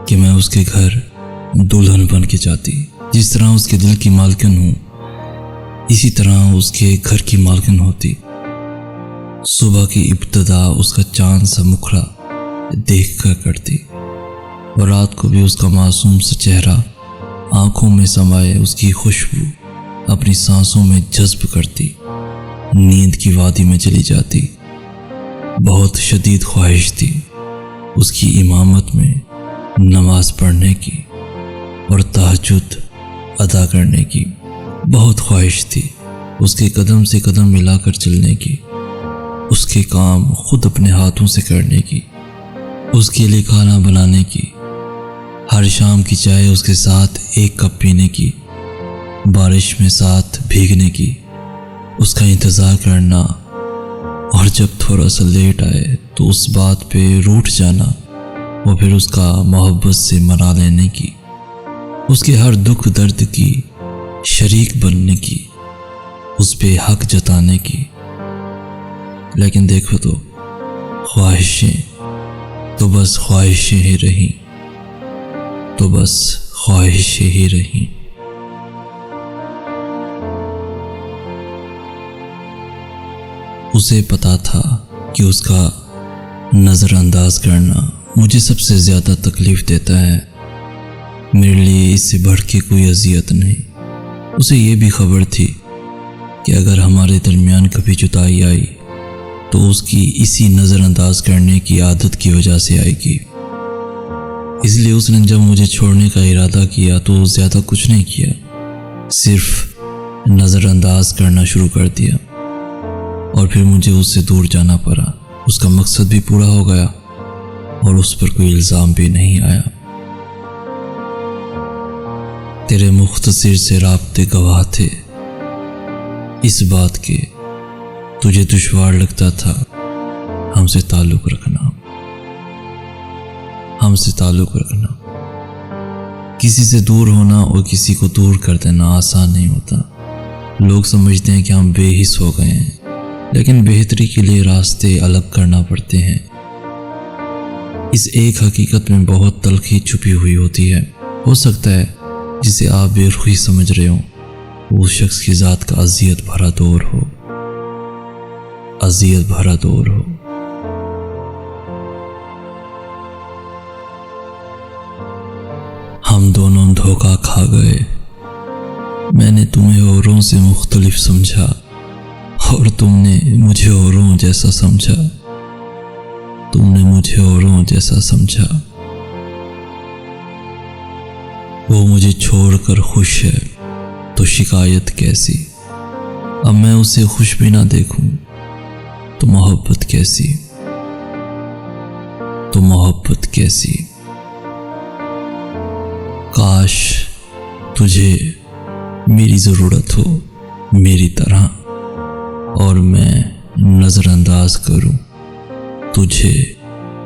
कि मैं उसके घर दुल्हन बन के जाती। जिस तरह उसके दिल की मालकिन हूँ, इसी तरह उसके घर की मालकिन होती। सुबह की इब्तिदा उसका चांद सा मुखड़ा देख कर करती और रात को भी उसका मासूम सा चेहरा आंखों में समाये उसकी खुशबू अपनी सांसों में जज्ब करती। नींद की वादी में चली जाती। बहुत शदीद ख्वाहिश थी उसकी इमामत में नमाज पढ़ने की और तहज्जुद अदा करने की। बहुत ख्वाहिश थी उसके कदम से कदम मिलाकर चलने की, उसके काम खुद अपने हाथों से करने की, उसके लिए खाना बनाने की, हर शाम की चाय उसके साथ एक कप पीने की, बारिश में साथ भीगने की, उसका इंतज़ार करना और जब थोड़ा सा लेट आए तो उस बात पे रूठ जाना और फिर उसका मोहब्बत से मना लेने की, उसके हर दुख दर्द की शरीक बनने की, उस पे हक जताने की। लेकिन देखो तो ख्वाहिशें तो बस ख्वाहिशें ही रहीं, तो बस ख्वाहिशें ही रहीं। उसे पता था कि उसका नज़रअंदाज करना मुझे सबसे ज़्यादा तकलीफ़ देता है। मेरे लिए इससे बढ़ के कोई अज़ियत नहीं। उसे ये भी खबर थी कि अगर हमारे दरमियान कभी जुदाई आई तो उसकी इसी नज़रअंदाज करने की आदत की वजह से आएगी। इसलिए उसने जब मुझे छोड़ने का इरादा किया तो ज़्यादा कुछ नहीं किया, सिर्फ नज़रअंदाज करना शुरू कर दिया और फिर मुझे उससे दूर जाना पड़ा। उसका मकसद भी पूरा हो गया और उस पर कोई इल्ज़ाम भी नहीं आया। तेरे मुख्तसिर से राब्ते गवाह थे इस बात के, तुझे दुश्वार लगता था हमसे ताल्लुक़ रखना, हमसे ताल्लुक़ रखना। किसी से दूर होना और किसी को दूर कर देना आसान नहीं होता। लोग समझते हैं कि हम बेहिस हो गए हैं, लेकिन बेहतरी के लिए रास्ते अलग करना पड़ते हैं। इस एक हकीकत में बहुत तलखी छुपी हुई होती है। हो सकता है जिसे आप बेरुखी समझ रहे हो वो शख्स की ज़ात का अज़ियत भरा दौर हो, अज़ियत भरा दौर हो। हम दोनों धोखा खा गए। मैंने तुम्हें औरों से मुख्तलिफ समझा और तुमने मुझे औरों जैसा समझा, तुमने मुझे औरों जैसा समझा। वो मुझे छोड़कर खुश है तो शिकायत कैसी। अब मैं उसे खुश भी ना देखूं तो मोहब्बत कैसी, तो मोहब्बत कैसी। काश तुझे मेरी ज़रूरत हो मेरी तरह और मैं नज़रअंदाज करूं तुझे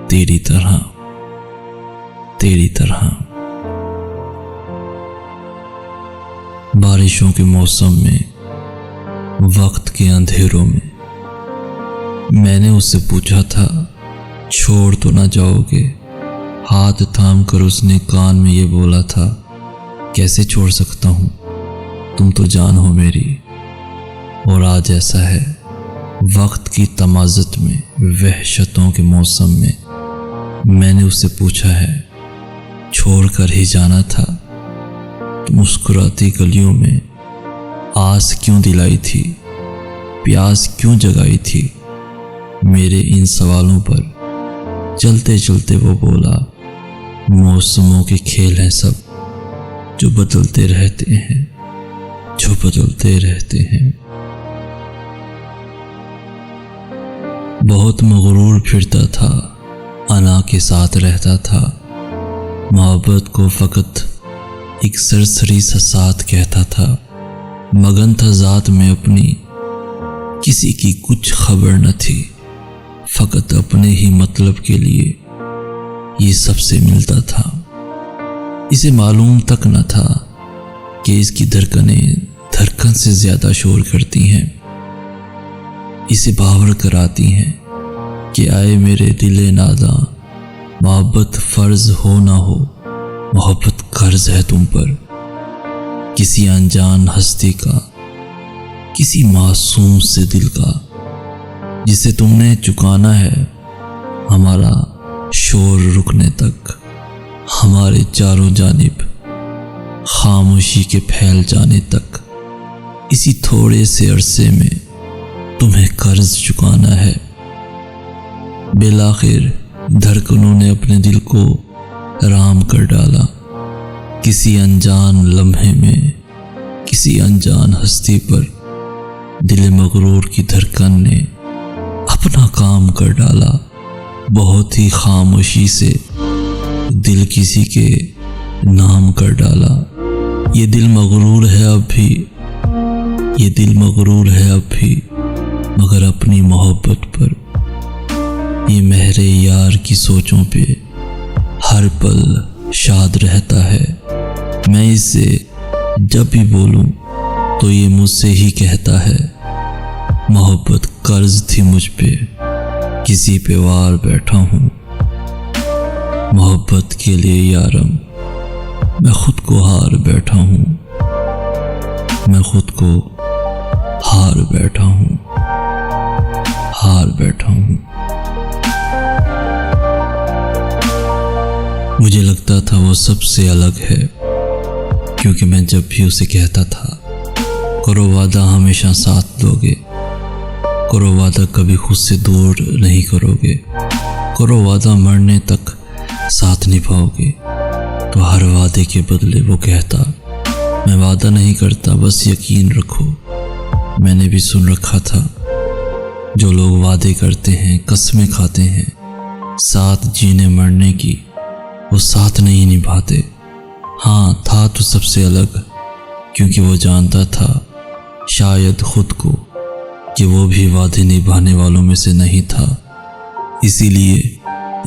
तेरी तरह, तेरी तरह। बारिशों के मौसम में, वक्त के अंधेरों में मैंने उससे पूछा था छोड़ तो ना जाओगे। हाथ थाम कर उसने कान में ये बोला था कैसे छोड़ सकता हूँ, तुम तो जान हो मेरी। और आज ऐसा है, वक्त की तमाज़त में, वहशतों के मौसम में मैंने उससे पूछा है छोड़ कर ही जाना था तो मुस्कुराती गलियों में आस क्यों दिलाई थी, प्यास क्यों जगाई थी। मेरे इन सवालों पर चलते चलते वो बोला मौसमों के खेल हैं सब, जो बदलते रहते हैं, जो बदलते रहते हैं। बहुत मगरूर फिरता था, अना के साथ रहता था, मोहब्बत को फ़कत एक सरसरी सा साथ कहता था। मगन था ज़ात में अपनी, किसी की कुछ खबर न थी, फ़कत अपने ही मतलब के लिए ये सबसे मिलता था। इसे मालूम तक न था कि इसकी धड़कनें धड़कन से ज़्यादा शोर करती हैं। इसे बावर कराती हैं कि आए मेरे दिले नादा, मोहब्बत फ़र्ज हो ना हो मोहब्बत कर्ज है तुम पर, किसी अनजान हस्ती का, किसी मासूम से दिल का, जिसे तुमने चुकाना है हमारा शोर रुकने तक, हमारे चारों जानिब खामोशी के फैल जाने तक। इसी थोड़े से अरसे में तुम्हें कर्ज चुकाना है। बेलाखिर धड़कनों ने अपने दिल को राम कर डाला, किसी अनजान लम्हे में, किसी अनजान हस्ती पर दिल मगरूर की धड़कन ने अपना काम कर डाला। बहुत ही खामोशी से दिल किसी के नाम कर डाला। ये दिल मगरूर है अब भी, ये दिल मगरूर है अब भी, मगर अपनी मोहब्बत पर। ये मेरे यार की सोचों पे हर पल शाद रहता है। मैं इसे जब भी बोलूं तो ये मुझसे ही कहता है, मोहब्बत कर्ज थी मुझ पे, किसी पे वार बैठा हूँ। मोहब्बत के लिए यारम मैं खुद को हार बैठा हूँ, मैं खुद को हार बैठा हूँ, हार बैठा हूँ। मुझे लगता था वो सबसे अलग है, क्योंकि मैं जब भी उसे कहता था, करो वादा हमेशा साथ दोगे, करो वादा कभी खुद से दूर नहीं करोगे, करो वादा मरने तक साथ निभाओगे, तो हर वादे के बदले वो कहता, मैं वादा नहीं करता, बस यकीन रखो। मैंने भी सुन रखा था, जो लोग वादे करते हैं, कसमें खाते हैं साथ जीने मरने की, वो साथ नहीं निभाते। हाँ, था तो सबसे अलग, क्योंकि वो जानता था शायद खुद को कि वो भी वादे निभाने वालों में से नहीं था। इसीलिए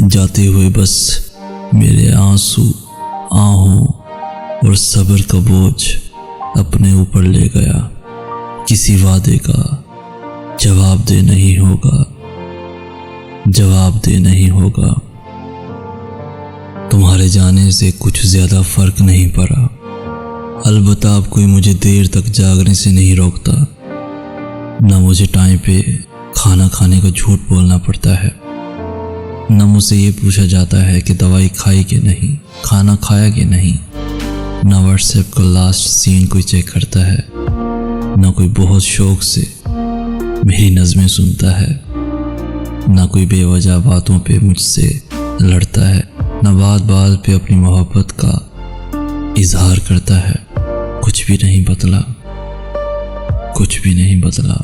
जाते हुए बस मेरे आंसू, आहों और सब्र का बोझ अपने ऊपर ले गया। किसी वादे का जवाबदेह नहीं होगा, जवाबदेह नहीं होगा। तुम्हारे जाने से कुछ ज्यादा फर्क नहीं पड़ा। अलबत्ता अब कोई मुझे देर तक जागने से नहीं रोकता, न मुझे टाइम पे खाना खाने का झूठ बोलना पड़ता है, न मुझसे ये पूछा जाता है कि दवाई खाई कि नहीं, खाना खाया कि नहीं, न व्हाट्सएप का लास्ट सीन कोई चेक करता है, न कोई बहुत शौक से मेरी नज़में सुनता है, न कोई बेवजह बातों पे मुझसे लड़ता है, न बात बात पे अपनी मोहब्बत का इजहार करता है। कुछ भी नहीं बदला, कुछ भी नहीं बदला।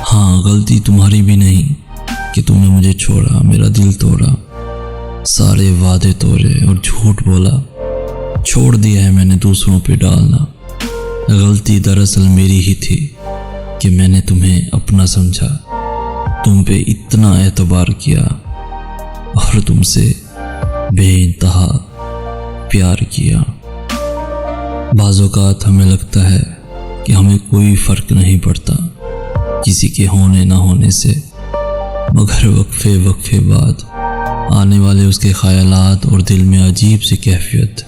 हाँ, गलती तुम्हारी भी नहीं कि तुमने मुझे छोड़ा, मेरा दिल तोड़ा, सारे वादे तोड़े और झूठ बोला। छोड़ दिया है मैंने दूसरों पे डालना। गलती दरअसल मेरी ही थी कि मैंने तुम्हें अपना समझा, तुम पे इतना एतबार किया और तुमसे बेइंतहा प्यार किया। बाज़ औक़ात हमें लगता है कि हमें कोई फ़र्क नहीं पड़ता किसी के होने ना होने से, मगर वक्फे बाद आने वाले उसके ख़यालात और दिल में अजीब सी कैफियत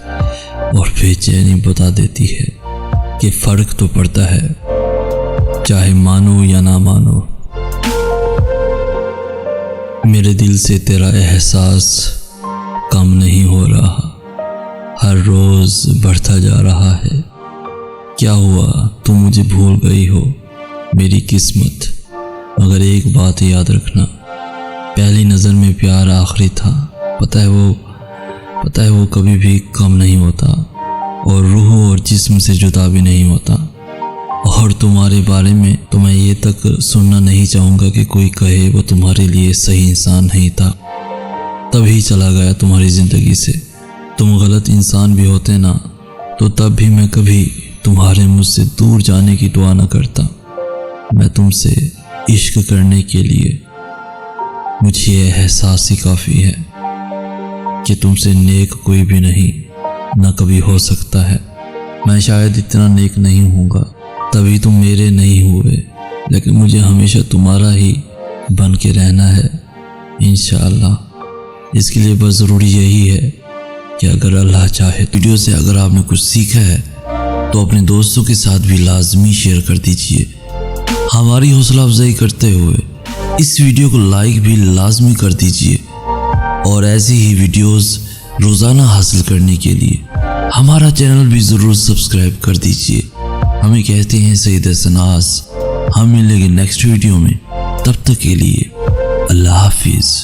और बेचैनी बता देती है कि फ़र्क तो पड़ता है, चाहे मानो या ना मानो। मेरे दिल से तेरा एहसास कम नहीं हो रहा, हर रोज़ बढ़ता जा रहा है। क्या हुआ, तुम मुझे भूल गई हो, मेरी किस्मत। मगर एक बात याद रखना, पहली नज़र में प्यार आखिरी था। पता है वो कभी भी कम नहीं होता और रूह और जिस्म से जुदा भी नहीं होता। और तुम्हारे बारे में तो मैं ये तक सुनना नहीं चाहूँगा कि कोई कहे वो तुम्हारे लिए सही इंसान नहीं था, तभी चला गया तुम्हारी ज़िंदगी से। तुम गलत इंसान भी होते ना, तो तब भी मैं कभी तुम्हारे मुझसे दूर जाने की दुआ न करता। मैं तुमसे इश्क करने के लिए मुझे ये एहसास ही काफ़ी है कि तुमसे नेक कोई भी नहीं, न कभी हो सकता है। मैं शायद इतना नेक नहीं होऊंगा, तभी तुम मेरे नहीं हुए, लेकिन मुझे हमेशा तुम्हारा ही बन के रहना है इंशाअल्लाह। इसके लिए बस ज़रूरी यही है कि अगर अल्लाह चाहे वीडियो से अगर आपने कुछ सीखा है तो अपने दोस्तों के साथ भी लाजमी शेयर कर दीजिए। हमारी हौसला अफजाई करते हुए इस वीडियो को लाइक भी लाजमी कर दीजिए और ऐसी ही वीडियोस रोज़ाना हासिल करने के लिए हमारा चैनल भी ज़रूर सब्सक्राइब कर दीजिए। हमें कहते हैं सईद सनास। हम मिलेंगे नेक्स्ट वीडियो में, तब तक के लिए अल्लाह हाफिज़।